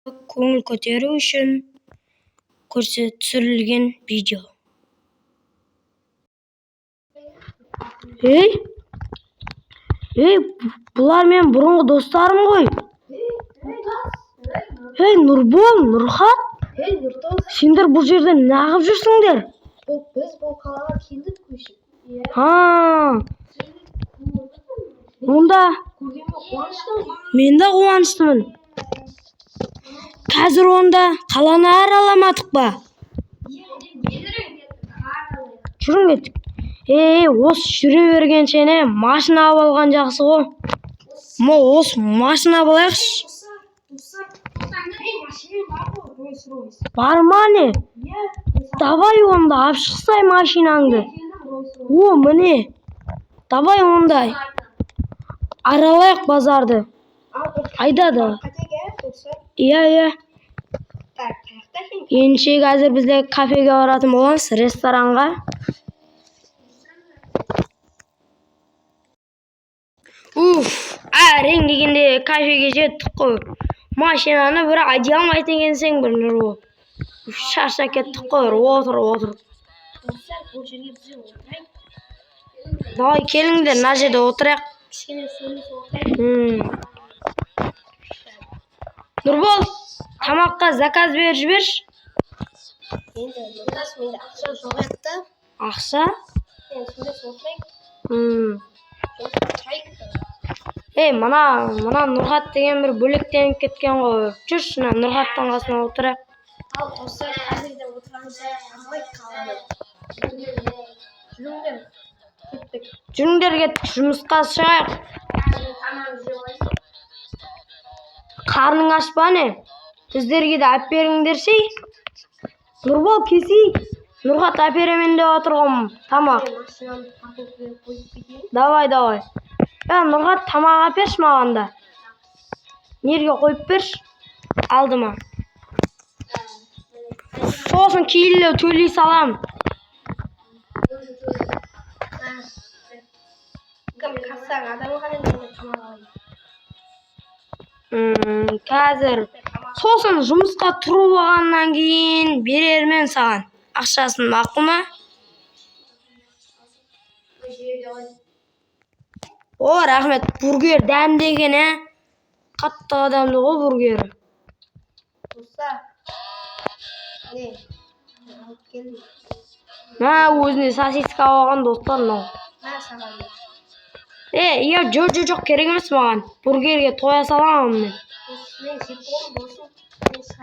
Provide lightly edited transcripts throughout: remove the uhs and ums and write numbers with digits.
Көңіл көтеру үшін түсірілген видео. Бұлар мен бұрынғы достарым ғой. Нұрбол, Нұрхат, сендер бұл жерде неғып жүрсіңдер? Біз бұл қалаға келдік көшіп. Онда мен де қуаныштымын. Қазір онда қаланы араламадық па? Жүрін кеттік. Осы жүре бергенше машина алған жақсы ғой. Осы машина алайықшы. Бар ма не? Давай онда алып шықсай машинаңды. Міне. Давай онда аралайық базарды. Айдады. Иә. Ендеше қазір бізде кафеге баратын боламыз, ресторанға. Әрең дегенде кафеге жеттік қой. Машинаны бір айдай алмайтын екенсің бір Нұрбол. Шаршап кеттік қой, отыр. Бұл жерге біз отырайық. Давай келіңдер, мына жерде отырайық. Кішкене сөйлесіп отырайық. Нұрбол, тамаққа заказ беріп жіберші. Енді менде ақша жоқ еді. Ақша? Сөйлесіп отырайық. Мына Нұрхат деген бір бөлектеніп кеткен ғой. Жүрші, Нұрхаттың қасына отырайық. Ал достар, қазірде отырамыз, аралайық қаланы. Жүріңдер кеттік, жұмысқа шығайық. Қарның аш па не? Біздерге де әп беріңдерші. Нұрбол, кесейік. Нұрхат әперемен деп отырғым тамақ. Давай. Нұрхат тамақ әперші мағанда. Нерге қойып берші. Алдыма. Сосын кейлі төлей салам. Қазір сосын жұмысқа тұрып алғаннан кейін берермен саған ақшасын, мақұл ма? Рахмет. Бургер дәмдеген, қатты адамды ғой бургері. Өзіне сосиска алған достар. Жоқ, керек емес маған. Бургерге тоя саламын мен.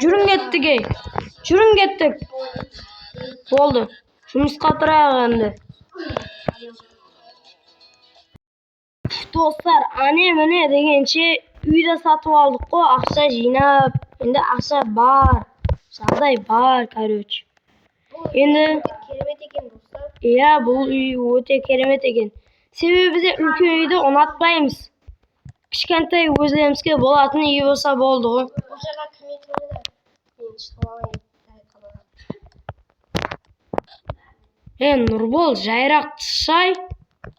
Жүрін кеттік. Болды. Жұмысқа тұрайық енді. Достар, ане-міне дегенше үйді сатып алдық қой, ақша жинап. Енді ақша бар. Жағдай бар, короче. Енді керемет екен достар. Бұл үй өте керемет екен. Себебі бізде үлкен үйді ұнатпаймыз. Кішкентай өзімізге болатын үй болса болды ғой. Бұл жаға кім екені де мен шығалайын. Нұрбол, жайрақ шай.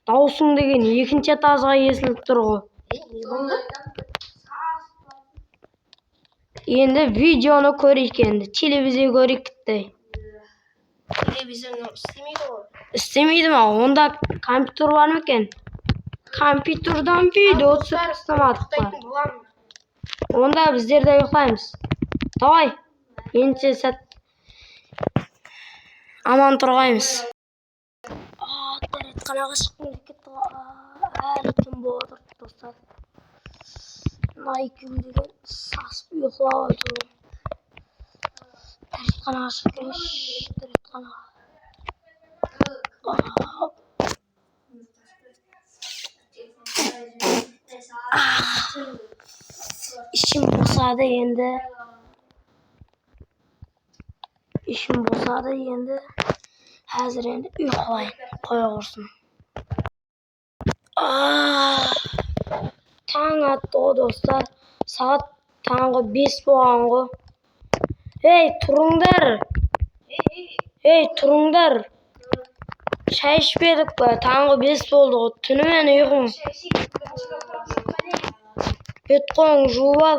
Даусың деген екінші тазға естіліп тұр ғой. Не болды? Енді видеоны көрейік енді. Телевизия көрейік кітті. Телевизорны істемейді ғой. Істемейді ма? Онда компьютер бар ма екен? Компьютердан видео түсіп ұстамадық па? Онда біздер де ұйықтаймыз. Давай. Енді сәт аман тұрғаймыз. Дәретханаға шыққым келіп кетті ғой. Әлі түн болып отыр достар. Найкім деген сасып ұйықтап отыр. Дәретханаға шығып келейінші. Дәретханаға. İşim bosada yendi. Hazır endi uyqulayın. Qo'ya qo'ysin. Taң atdı o dostlar. Saat tаңғы 5 болғанғы. Тұрыңдар. Çay içmedik be. Tаңғы 5 болды. Түнімен ұйқым. Бет қолың жуып ал.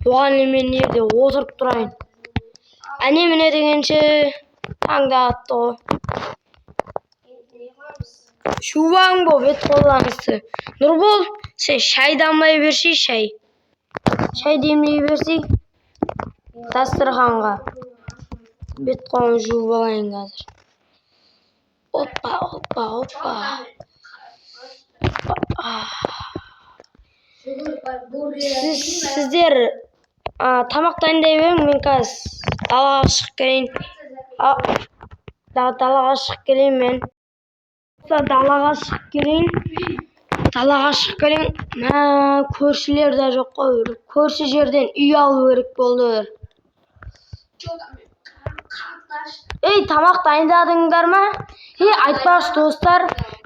Оған мен жерде отырып тұрайын. Әне міне дегенше таңда атты ғой. Шубаң бол, бет қолданысты. Нұрбол, сен шай дамлай берші, шай. Шай демлей берсей, дастарханға. Бет қолын жуып алайын қазір. Опа. Сіздер тамақ дайындай берің, мен қазір далаға шығып келейін. Далаға шығып келейін мен. Далаға шығып келейін. Көршілер де жоқ қой. Көрші жерден үй алу керек болды. Ей, тамақ дайындадыңдар ма? Айтпақшы достар,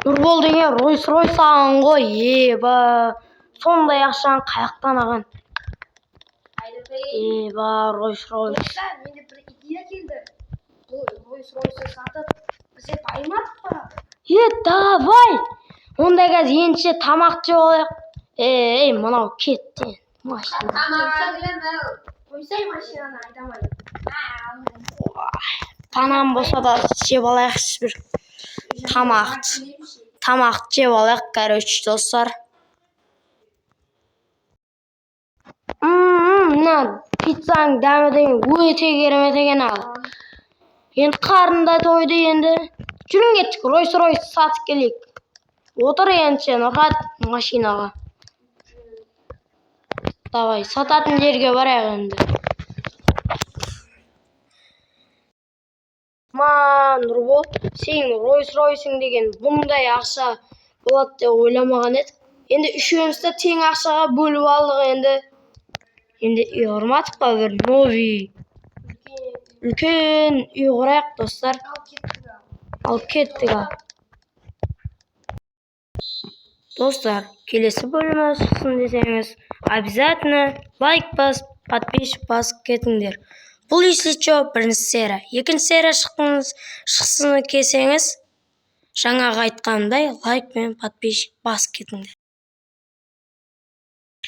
Нұрбол деген Ройс-Ройс алған ғой. Сондай ақшаны қаяқтан алған? Ройс-Ройс. Достар, менде бір идея келді. Бұл Ройс-Ройсты сатып, бізде баймадық па? Давай! Онда қазір енші тамақ жеп алайық. Мынау кетті. Машина. Қойсай машинаны айдамай. Панам болса да жеп алайық бір тамақ жеп алайық, короче, достар. Мына пиццаның дәмі деген өте керемет екен ал. Енді қарында тойды енді. Жүрін кеттік, Ройс-Ройс сатып келейік. Отыр енші Нұрхат машинаға. Давай, сататын жерге барайық енді. Нұрбол, сен Ройс-Ройсың деген бұндай ақша болады деп ойламаған едік. Енді үшеумізді тең ақшаға бөліп алдық енді. Енді үй құрмадық па бір новый үлкен үй құрайық, достар. Ал кеттік. Достар, келесі бөлімі шықсын десеңіз, обязательно лайк бас, подписчик басып кетіңдер. Бұл если что, бірінші серия. Екінші серия шықсын десеңіз, жаңағы айтқанымдай лайк пен подписчик басып кетіңдер.